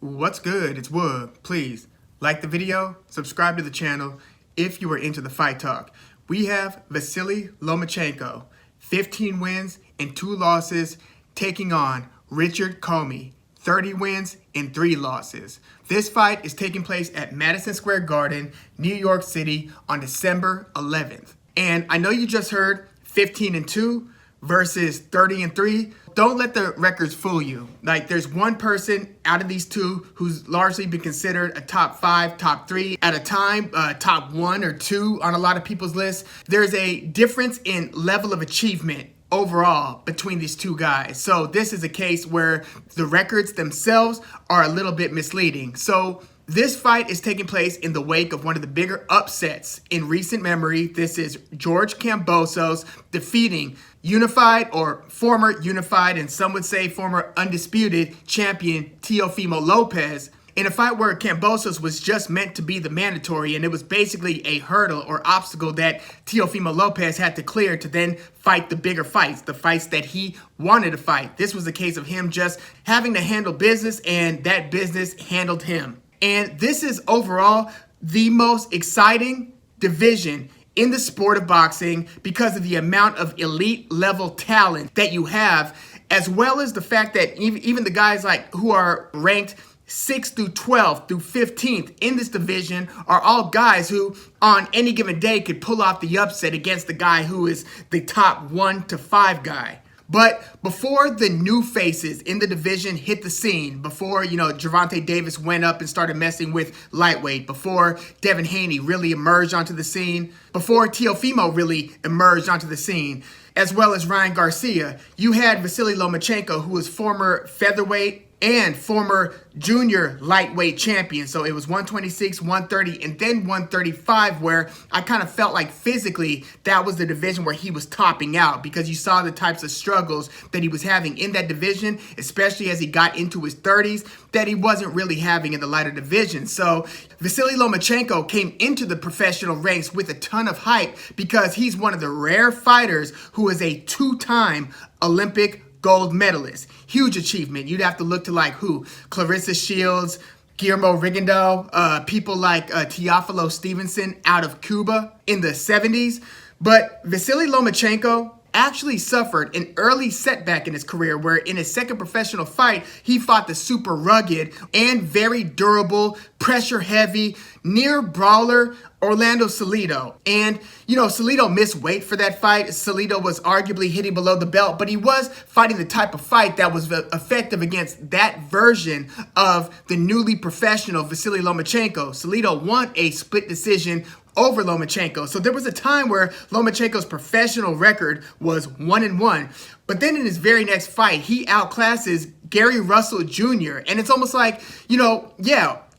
What's good? It's Woog. Please like the video, subscribe to the channel if you are into the fight talk. We have Vasiliy Lomachenko, 15 wins and 2 losses, taking on Richard Commey, 30 wins and 3 losses. This fight is taking place at Madison Square Garden, New York City on December 11th. And I know you just heard 15 and 2 versus 30 and 3. Don't let the records fool you. Like, there's one person out of these two who's largely been considered a top 5, top 3 at a time, top 1 or 2 on a lot of people's lists. There's a difference in level of achievement overall between these two guys. So this is a case where the records themselves are a little bit misleading. So this fight is taking place in the wake of one of the bigger upsets in recent memory. This is George Kambosos defeating unified or former unified, and some would say former undisputed champion Teofimo Lopez in a fight where Kambosos was just meant to be the mandatory, and it was basically a hurdle or obstacle that Teofimo Lopez had to clear to then fight the bigger fights, the fights that he wanted to fight. This was a case of him just having to handle business, and that business handled him. And this is overall the most exciting division in the sport of boxing because of the amount of elite level talent that you have, as well as the fact that even the guys like who are ranked 6th through 12th through 15th in this division are all guys who on any given day could pull off the upset against the guy who is the top 1 to 5 guy. But before the new faces in the division hit the scene, before, Gervonta Davis went up and started messing with lightweight, before Devin Haney really emerged onto the scene, before Teofimo really emerged onto the scene, as well as Ryan Garcia, you had Vasiliy Lomachenko, who was former featherweight and former junior lightweight champion. So it was 126, 130, and then 135, where I kind of felt like physically that was the division where he was topping out, because you saw the types of struggles that he was having in that division, especially as he got into his 30s, that he wasn't really having in the lighter division. So Vasiliy Lomachenko came into the professional ranks with a ton of hype because he's one of the rare fighters who is a 2-time Olympic gold medalist. Huge achievement. You'd have to look to like who? Clarissa Shields, Guillermo Rigondeaux, people like Teofilo Stevenson out of Cuba in the 70s. But Vasiliy Lomachenko actually suffered an early setback in his career where in his second professional fight, he fought the super rugged and very durable, pressure-heavy, near brawler Orlando Salido. And, Salido missed weight for that fight. Salido was arguably hitting below the belt, but he was fighting the type of fight that was effective against that version of the newly professional Vasiliy Lomachenko. Salido won a split decision over Lomachenko. So there was a time where Lomachenko's professional record was 1-1. But then in his very next fight, he outclasses Gary Russell Jr. And it's almost like,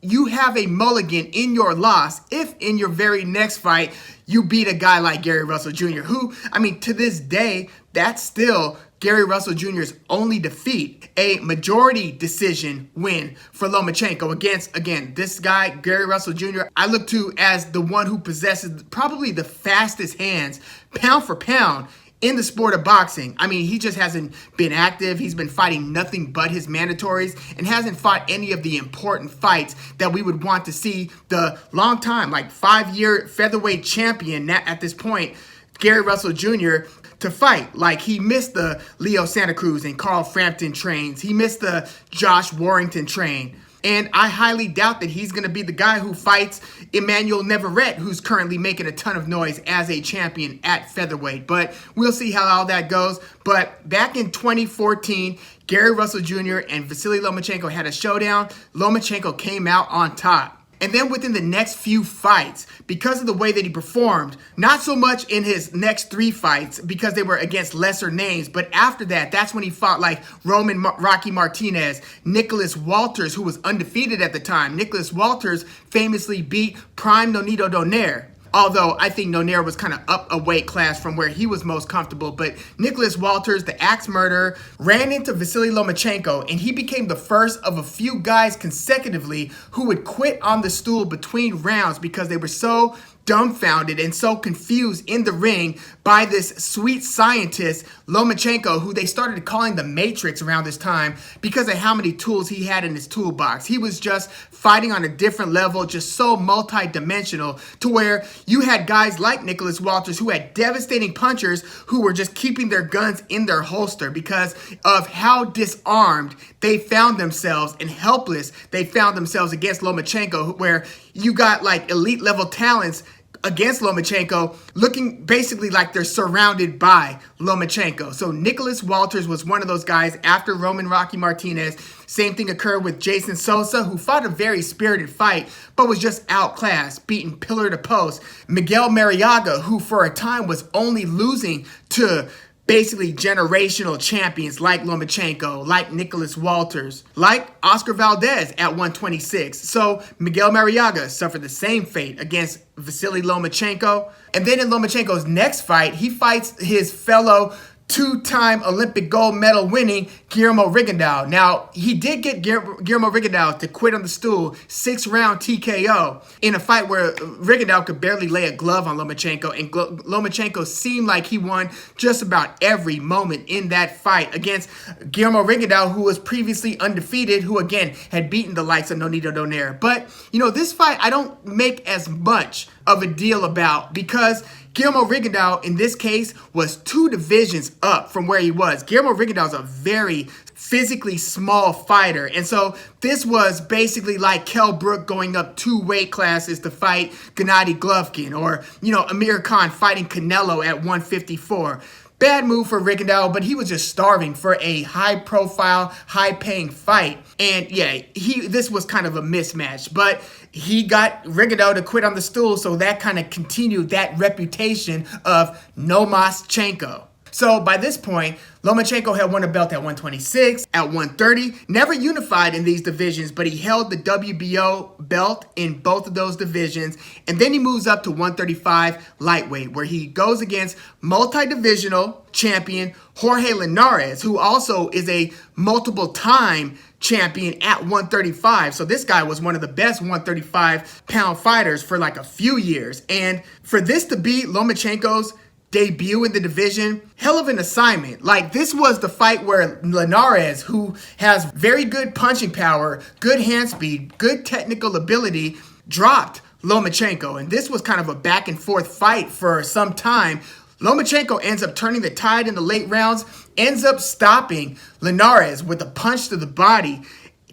you have a mulligan in your loss if in your very next fight you beat a guy like Gary Russell Jr., who, to this day, that's still Gary Russell Jr.'s only defeat, a majority decision win for Lomachenko against, again, this guy, Gary Russell Jr., I look to as the one who possesses probably the fastest hands, pound for pound, in the sport of boxing. He just hasn't been active. He's been fighting nothing but his mandatories and hasn't fought any of the important fights that we would want to see the long time, like 5-year featherweight champion at this point, Gary Russell Jr., to fight. Like, he missed the Leo Santa Cruz and Carl Frampton trains. He missed the Josh Warrington train. And I highly doubt that he's going to be the guy who fights Emmanuel Navarrete, who's currently making a ton of noise as a champion at featherweight. But we'll see how all that goes. But back in 2014, Gary Russell Jr. and Vasiliy Lomachenko had a showdown. Lomachenko came out on top. And then within the next few fights, because of the way that he performed, not so much in his next 3 fights because they were against lesser names, but after that, that's when he fought like Rocky Martinez, Nicholas Walters, who was undefeated at the time. Nicholas Walters famously beat Prime Nonito Donaire. Although I think Donaire was kind of up a weight class from where he was most comfortable. But Nicholas Walters, the axe murderer, ran into Vasiliy Lomachenko, and he became the first of a few guys consecutively who would quit on the stool between rounds because they were so dumbfounded and so confused in the ring by this sweet scientist, Lomachenko, who they started calling the Matrix around this time because of how many tools he had in his toolbox. He was just fighting on a different level, just so multi-dimensional, to where you had guys like Nicholas Walters who had devastating punchers who were just keeping their guns in their holster because of how disarmed they found themselves and helpless they found themselves against Lomachenko, where you got like elite level talents against Lomachenko looking basically like they're surrounded by Lomachenko. So Nicholas Walters was one of those guys after Roman Rocky Martinez. Same thing occurred with Jason Sosa, who fought a very spirited fight, but was just outclassed, beaten pillar to post. Miguel Mariaga, who for a time was only losing to basically generational champions like Lomachenko, like Nicholas Walters, like Oscar Valdez at 126. So Miguel Mariaga suffered the same fate against Vasiliy Lomachenko. And then in Lomachenko's next fight, he fights his fellow two-time Olympic gold medal winning Guillermo Rigondeaux. Now, he did get Guillermo Rigondeaux to quit on the stool, 6-round TKO, in a fight where Rigondeaux could barely lay a glove on Lomachenko, and Lomachenko seemed like he won just about every moment in that fight against Guillermo Rigondeaux, who was previously undefeated, who again had beaten the likes of Nonito Donaire. But, you know, this fight I don't make as much of a deal about because Guillermo Rigondeaux, in this case, was 2 divisions up from where he was. Guillermo Rigondeaux is a very physically small fighter. And so this was basically like Kell Brook going up 2 weight classes to fight Gennady Golovkin, or, you know, Amir Khan fighting Canelo at 154. Bad move for Rigondeaux, but he was just starving for a high-profile, high-paying fight. And yeah, this was kind of a mismatch, but he got Rigondeaux to quit on the stool, so that kind of continued that reputation of Lomachenko. So by this point, Lomachenko had won a belt at 126, at 130, never unified in these divisions, but he held the WBO belt in both of those divisions. And then he moves up to 135 lightweight, where he goes against multi-divisional champion Jorge Linares, who also is a multiple-time champion at 135. So this guy was one of the best 135-pound fighters for like a few years. And for this to be Lomachenko's debut in the division, hell of an assignment. Like, this was the fight where Linares, who has very good punching power, good hand speed, good technical ability, dropped Lomachenko. And this was kind of a back and forth fight for some time. Lomachenko ends up turning the tide in the late rounds, ends up stopping Linares with a punch to the body.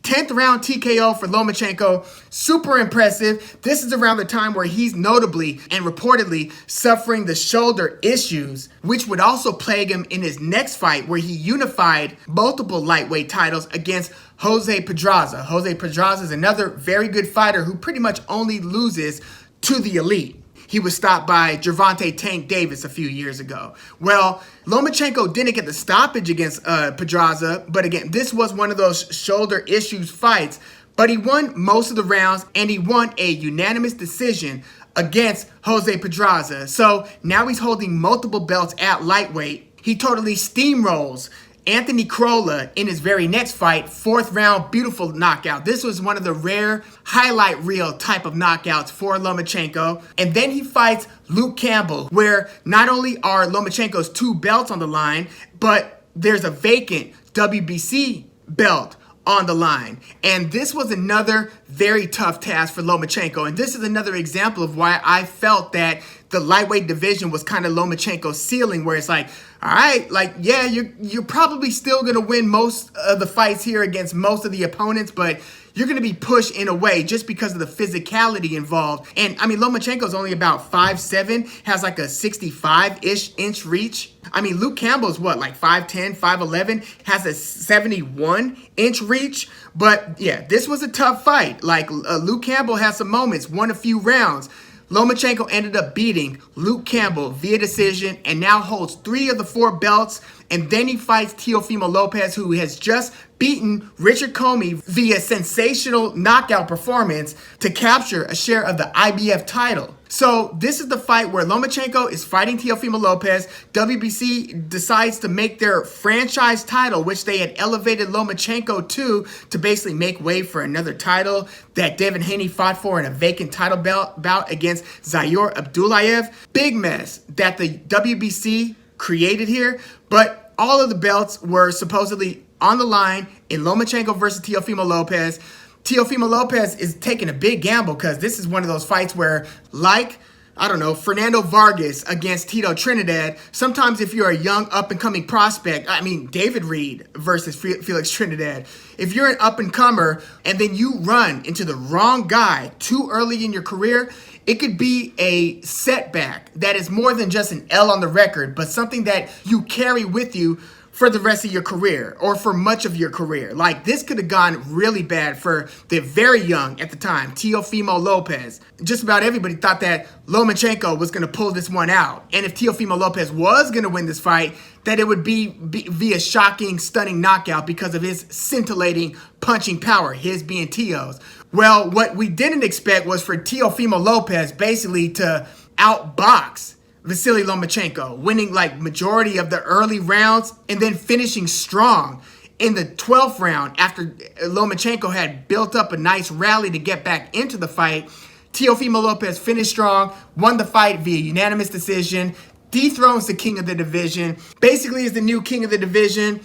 10th round TKO for Lomachenko. Super impressive. This is around the time where he's notably and reportedly suffering the shoulder issues, which would also plague him in his next fight where he unified multiple lightweight titles against Jose Pedraza. Jose Pedraza is another very good fighter who pretty much only loses to the elite. He was stopped by Gervonta Tank Davis a few years ago. Well, Lomachenko didn't get the stoppage against Pedraza, but again, this was one of those shoulder issues fights. But he won most of the rounds, and he won a unanimous decision against Jose Pedraza. So now he's holding multiple belts at lightweight. He totally steamrolls Anthony Crolla in his very next fight, 4th round, beautiful knockout. This was one of the rare highlight reel type of knockouts for Lomachenko. And then he fights Luke Campbell, where not only are Lomachenko's 2 belts on the line, but there's a vacant WBC belt on the line. And this was another very tough task for Lomachenko. And this is another example of why I felt that the lightweight division was kind of Lomachenko's ceiling, where it's like, all right, like, yeah, you're probably still going to win most of the fights here against most of the opponents, but you're going to be pushed in a way just because of the physicality involved. And I mean, Lomachenko's only about 5'7", has like a 65-ish inch reach. I mean, Luke Campbell's what, like 5'10", 5'11", has a 71-inch reach. But yeah, this was a tough fight. Like, Luke Campbell had some moments, won a few rounds. Lomachenko ended up beating Luke Campbell via decision and now holds 3 of the 4 belts and then he fights Teofimo Lopez, who has just beaten Richard Commey via sensational knockout performance to capture a share of the IBF title. So this is the fight where Lomachenko is fighting Teofimo Lopez. WBC decides to make their franchise title, which they had elevated Lomachenko to basically make way for another title that Devin Haney fought for in a vacant title bout against Zayor Abdullayev. Big mess that the WBC created here, but all of the belts were supposedly on the line in Lomachenko versus Teofimo Lopez. Teofimo Lopez is taking a big gamble because this is one of those fights where, like, I don't know, Fernando Vargas against Tito Trinidad, sometimes if you're a young up-and-coming prospect, I mean, David Reed versus Felix Trinidad, if you're an up-and-comer and then you run into the wrong guy too early in your career, it could be a setback that is more than just an L on the record, but something that you carry with you for the rest of your career or for much of your career. Like, this could have gone really bad for the very young at the time, Teofimo Lopez. Just about everybody thought that Lomachenko was going to pull this one out. And if Teofimo Lopez was going to win this fight, that it would be via shocking, stunning knockout because of his scintillating punching power, his being Teo's. Well, what we didn't expect was for Teofimo Lopez basically to outbox Vasiliy Lomachenko, winning like majority of the early rounds and then finishing strong in the 12th round after Lomachenko had built up a nice rally to get back into the fight. Teofimo Lopez finished strong, won the fight via unanimous decision, dethrones the king of the division, basically is the new king of the division.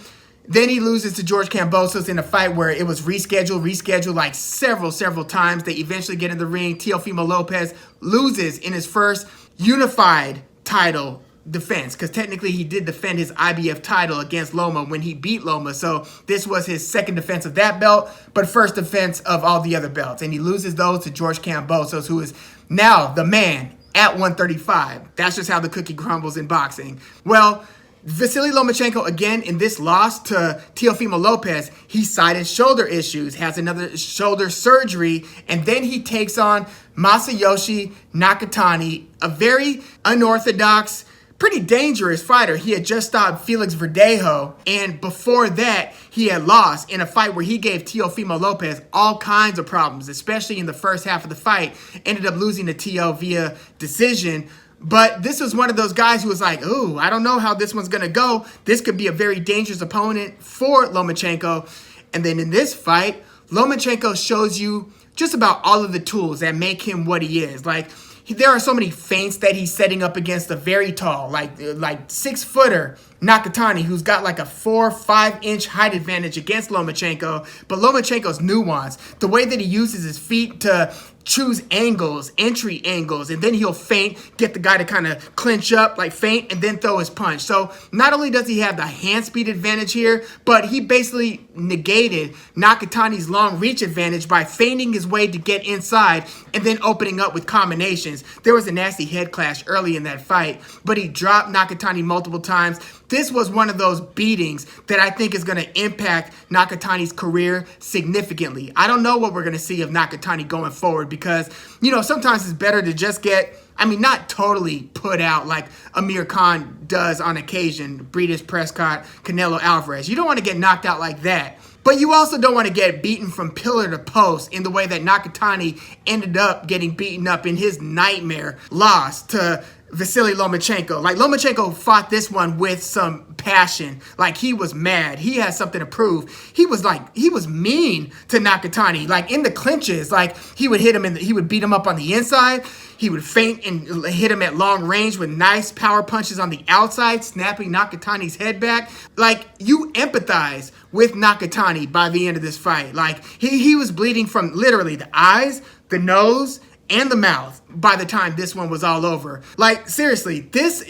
Then he loses to George Kambosos in a fight where it was rescheduled like several times. They eventually get in the ring. Teofimo Lopez loses in his first unified title defense, because technically he did defend his IBF title against Loma when he beat Loma. So this was his second defense of that belt, but first defense of all the other belts. And he loses those to George Kambosos, who is now the man at 135. That's just how the cookie crumbles in boxing. Well, Vasiliy Lomachenko, again, in this loss to Teofimo Lopez, he cited shoulder issues, has another shoulder surgery, and then he takes on Masayoshi Nakatani, a very unorthodox, pretty dangerous fighter. He had just stopped Felix Verdejo, and before that, he had lost in a fight where he gave Teofimo Lopez all kinds of problems, especially in the first half of the fight. Ended up losing to Teo via decision. But this was one of those guys who was like, ooh, I don't know how this one's going to go. This could be a very dangerous opponent for Lomachenko. And then in this fight, Lomachenko shows you just about all of the tools that make him what he is. Like, there are so many feints that he's setting up against a very tall, like 6-footer Nakatani, who's got like a 4-5 inch height advantage against Lomachenko. But Lomachenko's nuance, the way that he uses his feet to choose angles, entry angles, and then he'll feint, get the guy to kind of clinch up, like feint, and then throw his punch. So not only does he have the hand speed advantage here, but he basically negated Nakatani's long reach advantage by feinting his way to get inside and then opening up with combinations. There was a nasty head clash early in that fight, but he dropped Nakatani multiple times. This was one of those beatings that I think is going to impact Nakatani's career significantly. I don't know what we're going to see of Nakatani going forward because, you know, sometimes it's better to just get, I mean, not totally put out like Amir Khan does on occasion, Breedis Prescott, Canelo Alvarez. You don't want to get knocked out like that. But you also don't want to get beaten from pillar to post in the way that Nakatani ended up getting beaten up in his nightmare loss to Vasiliy Lomachenko. Like, Lomachenko fought this one with some passion. Like, he was mad. He had something to prove. He was mean to Nakatani. Like, in the clinches, like, he would hit him he would beat him up on the inside. He would feint and hit him at long range with nice power punches on the outside, snapping Nakatani's head back. Like, you empathize with Nakatani by the end of this fight. Like, he was bleeding from literally the eyes, the nose, and the mouth by the time this one was all over. Like, seriously, this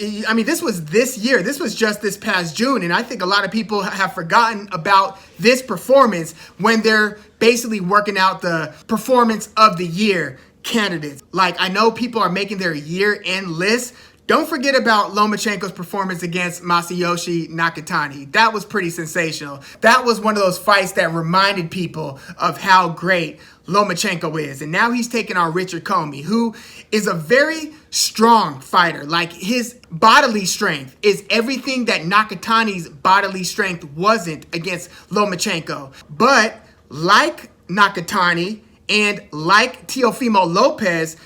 was this year. This was just this past June, and I think a lot of people have forgotten about this performance when they're basically working out the performance of the year candidates. Like, I know people are making their year-end list. Don't forget about Lomachenko's performance against Masayoshi Nakatani. That was pretty sensational. That was one of those fights that reminded people of how great Lomachenko is. And now he's taking on Richard Commey, who is a very strong fighter. Like, his bodily strength is everything that Nakatani's bodily strength wasn't against Lomachenko. But like Nakatani and like Teofimo Lopez,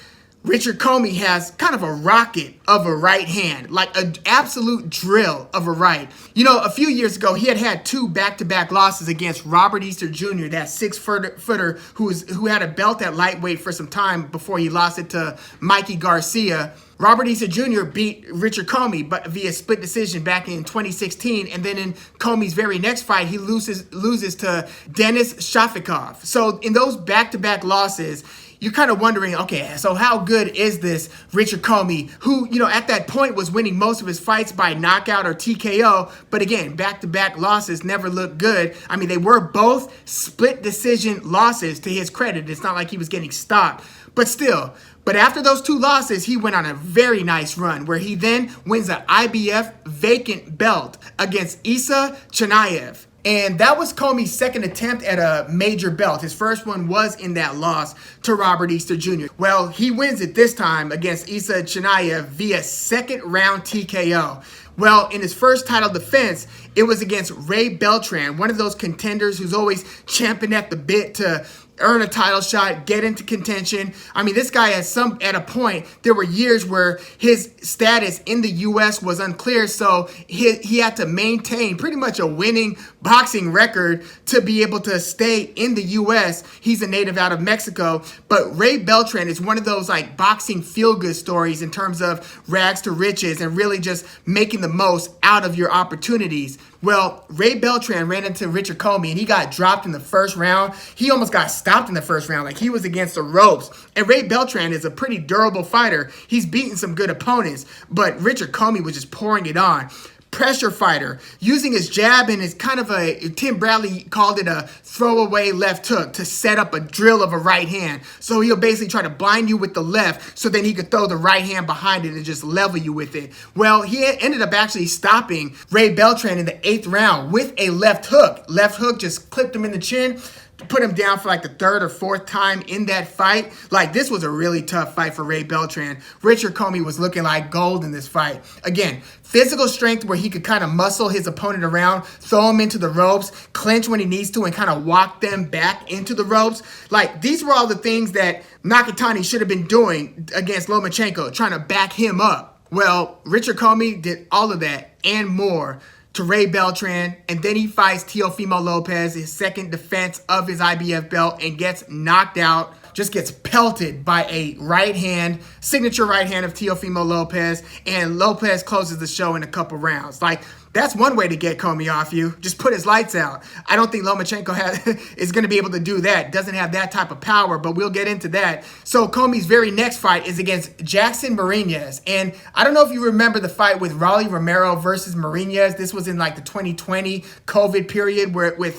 Richard Commey has kind of a rocket of a right hand, like an absolute drill of a right. You know, a few years ago, he had two back-to-back losses against Robert Easter Jr., that 6-footer who had a belt at lightweight for some time before he lost it to Mikey Garcia. Robert Easter Jr. beat Richard Commey but via split decision back in 2016, and then in Commey's very next fight, he loses to Denis Shafikov. So in those back-to-back losses, you're kind of wondering, okay, so how good is this Richard Commey, who, you know, at that point was winning most of his fights by knockout or TKO, but again, back-to-back losses never looked good. I mean, they were both split decision losses, to his credit. It's not like he was getting stopped, but still. But after those two losses, he went on a very nice run where he then wins an IBF vacant belt against Isa Chimaev. And that was Commey's second attempt at a major belt. His first one was in that loss to Robert Easter Jr. Well, he wins it this time against Isa Chimaev via second round TKO. Well, in his first title defense, it was against Ray Beltran, one of those contenders who's always champing at the bit to earn a title shot, get into contention. I mean, this guy at a point, there were years where his status in the U.S. was unclear, so he had to maintain pretty much a winning boxing record to be able to stay in the U.S. He's a native out of Mexico, but Ray Beltran is one of those like boxing feel-good stories in terms of rags to riches and really just making the most out of your opportunities. Well, Ray Beltran ran into Richard Commey and he got dropped in the first round. He almost got stopped in the first round, like he was against the ropes. And Ray Beltran is a pretty durable fighter. He's beaten some good opponents, but Richard Commey was just pouring it on. Pressure fighter, using his jab and his kind of Tim Bradley called it a throwaway left hook to set up a drill of a right hand. So he'll basically try to blind you with the left so then he could throw the right hand behind it and just level you with it. Well, he ended up actually stopping Ray Beltran in the 8th round with a left hook. Left hook just clipped him in the chin, put him down for like the 3rd or 4th time in that fight. Like, this was a really tough fight for Ray Beltran. Richard Commey was looking like gold in this fight. Again, physical strength where he could kind of muscle his opponent around, throw him into the ropes, clinch when he needs to, and kind of walk them back into the ropes. Like, these were all the things that Nakatani should have been doing against Lomachenko, trying to back him up. Well, Richard Commey did all of that and more to Ray Beltran, and then he fights Teofimo Lopez, his second defense of his IBF belt, and gets knocked out, just gets pelted by a right hand, signature right hand of Teofimo Lopez, and Lopez closes the show in a couple rounds. Like, that's one way to get Commey off you. Just put his lights out. I don't think Lomachenko is going to be able to do that. Doesn't have that type of power, but we'll get into that. So Commey's very next fight is against Jackson Mariñez. And I don't know if you remember the fight with Rolly Romero versus Mariñez. This was in like the 2020 COVID period with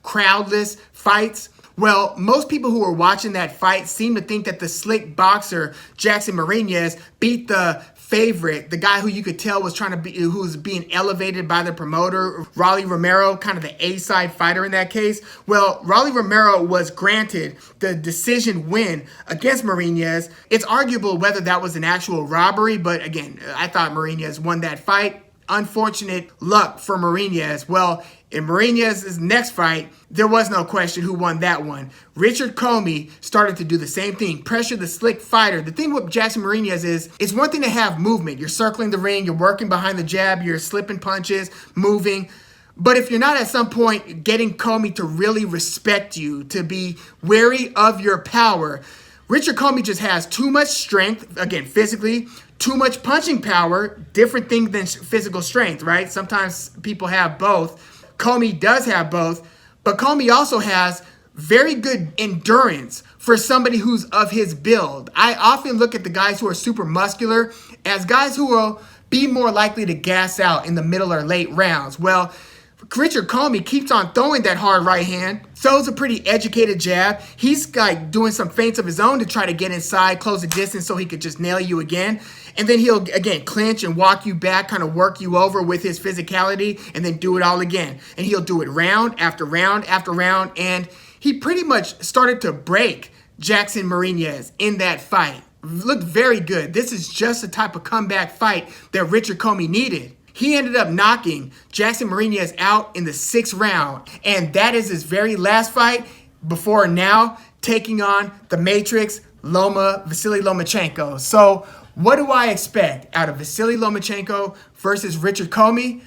crowdless fights. Well, most people who were watching that fight seem to think that the slick boxer Jackson Mariñez beat the favorite, the guy who you could tell was who's being elevated by the promoter, Rolly Romero, kind of the A-side fighter in that case. Well, Rolly Romero was granted the decision win against Mariñez. It's arguable whether that was an actual robbery, but again, I thought Mariñez won that fight. Unfortunate luck for Mariñez. Well, in Mariñez's next fight, there was no question who won that one. Richard Commey started to do the same thing, pressure the slick fighter. The thing with Jackson Mariñez is, it's one thing to have movement. You're circling the ring, you're working behind the jab, you're slipping punches, moving. But if you're not at some point getting Commey to really respect you, to be wary of your power, Richard Commey just has too much strength, again, physically, too much punching power, different thing than physical strength, right? Sometimes people have both. Commey does have both, but Commey also has very good endurance for somebody who's of his build. I often look at the guys who are super muscular as guys who will be more likely to gas out in the middle or late rounds. Well, Richard Commey keeps on throwing that hard right hand, throws a pretty educated jab. He's like doing some feints of his own to try to get inside, close the distance so he could just nail you again. And then he'll, again, clinch and walk you back, kind of work you over with his physicality, and then do it all again. And he'll do it round after round after round. And he pretty much started to break Jackson Mariñez in that fight. Looked very good. This is just the type of comeback fight that Richard Commey needed. He ended up knocking Jackson Mariñez out in the 6th round. And that is his very last fight before now taking on the Matrix, Vasiliy Lomachenko. So what do I expect out of Vasiliy Lomachenko versus Richard Commey?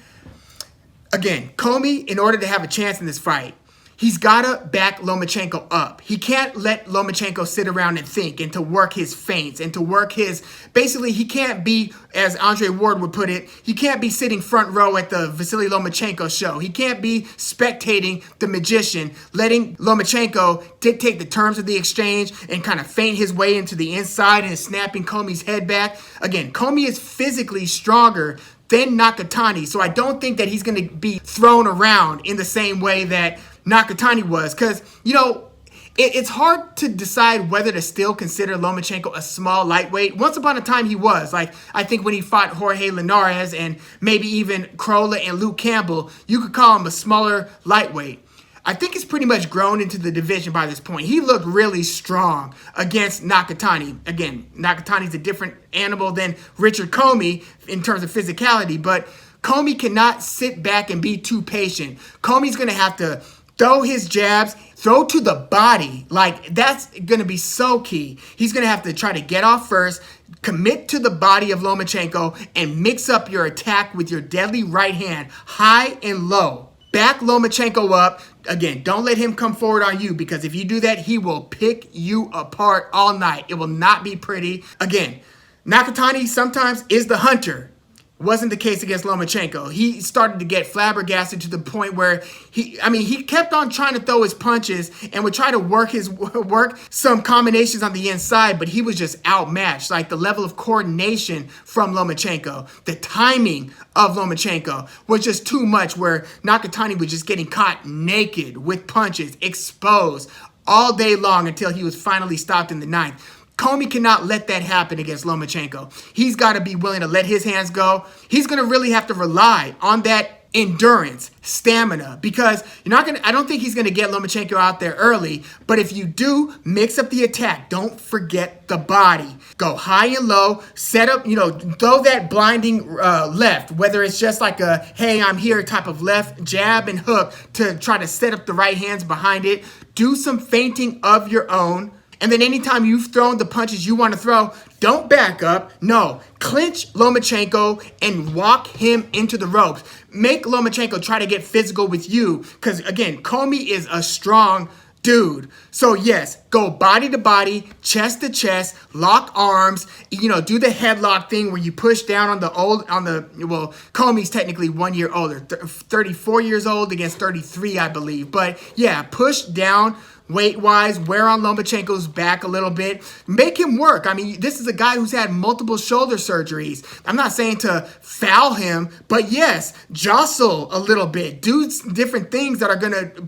Again, Commey, in order to have a chance in this fight, he's got to back Lomachenko up. He can't let Lomachenko sit around and think and to work his feints and to work his... Basically, he can't be, as Andre Ward would put it, he can't be sitting front row at the Vasiliy Lomachenko show. He can't be spectating the magician, letting Lomachenko dictate the terms of the exchange and kind of feint his way into the inside and snapping Commey's head back. Again, Commey is physically stronger than Nakatani, so I don't think that he's going to be thrown around in the same way that Nakatani was, because, you know, it's hard to decide whether to still consider Lomachenko a small lightweight. Once upon a time he was. Like, I think when he fought Jorge Linares and maybe even Crolla and Luke Campbell, you could call him a smaller lightweight. I think he's pretty much grown into the division by this point. He looked really strong against Nakatani. Again, Nakatani's a different animal than Richard Commey in terms of physicality, but Commey cannot sit back and be too patient. Commey's going to have to throw his jabs, throw to the body. Like, that's going to be so key. He's going to have to try to get off first, commit to the body of Lomachenko, and mix up your attack with your deadly right hand, high and low. Back Lomachenko up. Again, don't let him come forward on you, because if you do that, he will pick you apart all night. It will not be pretty. Again, Nakatani sometimes is the hunter. Wasn't the case against Lomachenko. He started to get flabbergasted to the point where he kept on trying to throw his punches and would try to work some combinations on the inside, but he was just outmatched. Like, the level of coordination from Lomachenko, the timing of Lomachenko was just too much, where Nakatani was just getting caught naked with punches, exposed all day long until he was finally stopped in the 9th. Commey cannot let that happen against Lomachenko. He's got to be willing to let his hands go. He's going to really have to rely on that endurance, stamina, because I don't think he's going to get Lomachenko out there early, but if you do, mix up the attack. Don't forget the body. Go high and low, set up, throw that blinding left, whether it's just like a, hey, I'm here type of left jab and hook to try to set up the right hands behind it. Do some feinting of your own. And then anytime you've thrown the punches you want to throw, don't back up. No, clinch Lomachenko and walk him into the ropes. Make Lomachenko try to get physical with you, because, again, Commey is a strong dude. So, yes, go body to body, chest to chest, lock arms, do the headlock thing where you push down Commey's technically 1 year older, 34 years old against 33, I believe. But, yeah, push down weight-wise, wear on Lomachenko's back a little bit. Make him work. I mean, this is a guy who's had multiple shoulder surgeries. I'm not saying to foul him, but yes, jostle a little bit. Do different things that are going to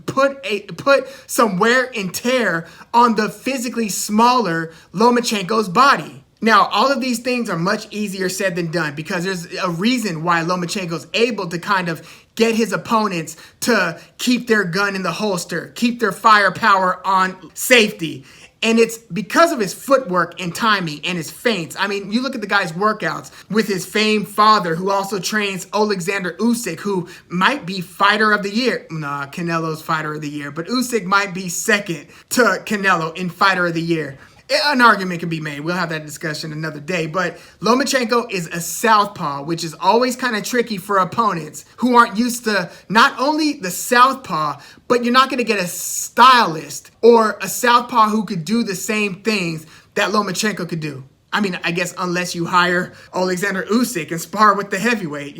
put some wear and tear on the physically smaller Lomachenko's body. Now, all of these things are much easier said than done, because there's a reason why Lomachenko's able to kind of get his opponents to keep their gun in the holster, keep their firepower on safety. And it's because of his footwork and timing and his feints. I mean, you look at the guy's workouts with his famed father, who also trains Alexander Usyk, who might be fighter of the year. Nah, Canelo's fighter of the year, but Usyk might be second to Canelo in fighter of the year. An argument can be made. We'll have that discussion another day. But Lomachenko is a southpaw, which is always kind of tricky for opponents who aren't used to not only the southpaw, but you're not going to get a stylist or a southpaw who could do the same things that Lomachenko could do. I mean, I guess unless you hire Alexander Usyk and spar with the heavyweight,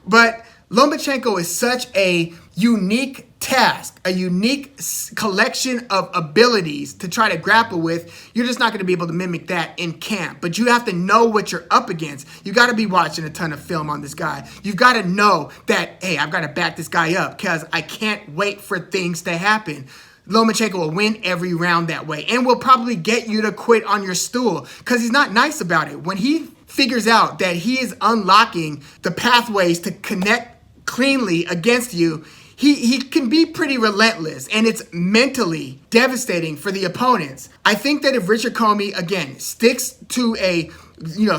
But Lomachenko is such a unique task, a unique collection of abilities to try to grapple with, you're just not going to be able to mimic that in camp. But you have to know what you're up against. You got to be watching a ton of film on this guy. You've got to know that, hey, I've got to back this guy up because I can't wait for things to happen. Lomachenko will win every round that way and will probably get you to quit on your stool because he's not nice about it. When he figures out that he is unlocking the pathways to connect cleanly against you, he can be pretty relentless, and it's mentally devastating for the opponents. I think that if Richard Commey, again, sticks to a,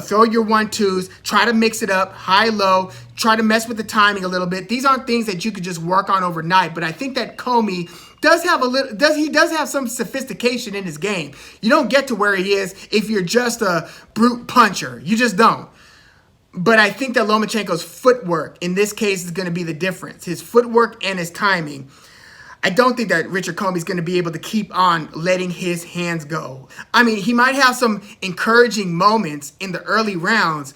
throw your 1-2s, try to mix it up, high-low, try to mess with the timing a little bit. These aren't things that you could just work on overnight, but I think that Commey does have some sophistication in his game. You don't get to where he is if you're just a brute puncher. You just don't. But I think that Lomachenko's footwork in this case is going to be the difference. His footwork and his timing. I don't think that Richard Commey's going to be able to keep on letting his hands go. I mean, he might have some encouraging moments in the early rounds,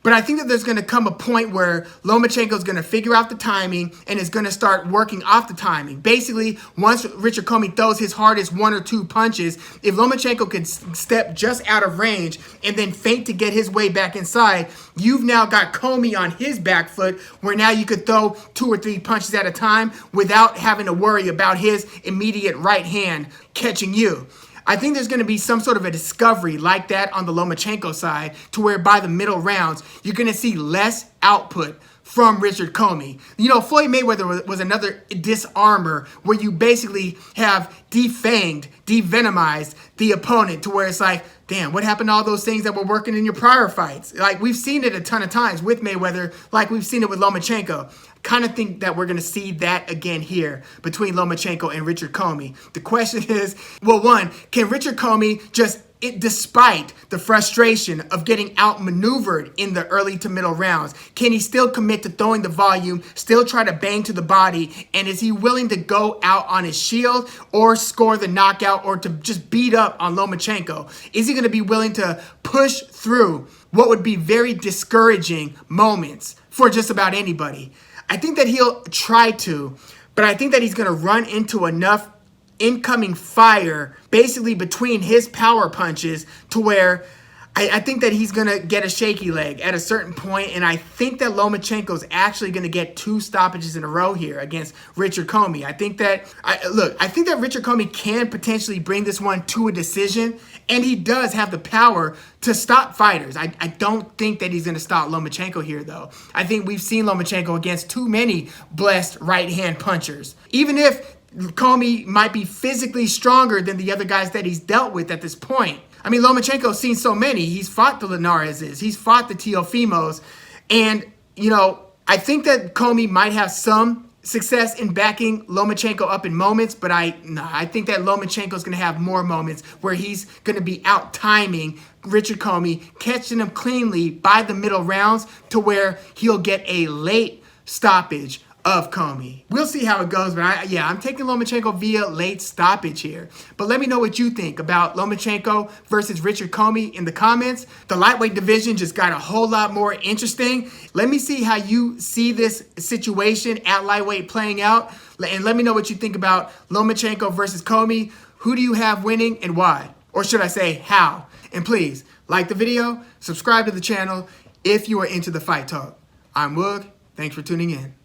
but I think that there's going to come a point where Lomachenko's going to figure out the timing and is going to start working off the timing. Basically, once Richard Commey throws his hardest 1 or 2 punches, if Lomachenko could step just out of range and then feint to get his way back inside, you've now got Commey on his back foot where now you could throw 2 or 3 punches at a time without having to worry about his immediate right hand catching you. I think there's going to be some sort of a discovery like that on the Lomachenko side to where by the middle rounds, you're going to see less output from Richard Commey. Floyd Mayweather was another disarmer where you basically have defanged, devenomized the opponent to where it's like, damn, what happened to all those things that were working in your prior fights? Like, we've seen it a ton of times with Mayweather, like we've seen it with Lomachenko. Kind of think that we're going to see that again here between Lomachenko and Richard Commey. The question is, well, one, can Richard Commey despite the frustration of getting outmaneuvered in the early to middle rounds, can he still commit to throwing the volume, still try to bang to the body, and is he willing to go out on his shield or score the knockout or to just beat up on Lomachenko? Is he going to be willing to push through what would be very discouraging moments for just about anybody? I think that he'll try to, but I think that he's going to run into enough incoming fire basically between his power punches to where I think that he's going to get a shaky leg at a certain point, and I think that Lomachenko's actually going to get 2 stoppages in a row here against Richard Commey. I think that Richard Commey can potentially bring this one to a decision, and he does have the power to stop fighters. I don't think that he's going to stop Lomachenko here, though. I think we've seen Lomachenko against too many blessed right-hand punchers. Even if Commey might be physically stronger than the other guys that he's dealt with at this point. I mean, Lomachenko's seen so many. He's fought the Linareses. He's fought the Teofimos. And, I think that Commey might have some success in backing Lomachenko up in moments, but I think that Lomachenko's going to have more moments where he's going to be out-timing Richard Commey, catching him cleanly by the middle rounds to where he'll get a late stoppage of Commey. We'll see how it goes, but I'm taking Lomachenko via late stoppage here. But let me know what you think about Lomachenko versus Richard Commey in the comments. The lightweight division just got a whole lot more interesting. Let me see how you see this situation at lightweight playing out, and let me know what you think about Lomachenko versus Commey. Who do you have winning and why? Or should I say how? And please, like the video, subscribe to the channel if you are into the fight talk. I'm Woog. Thanks for tuning in.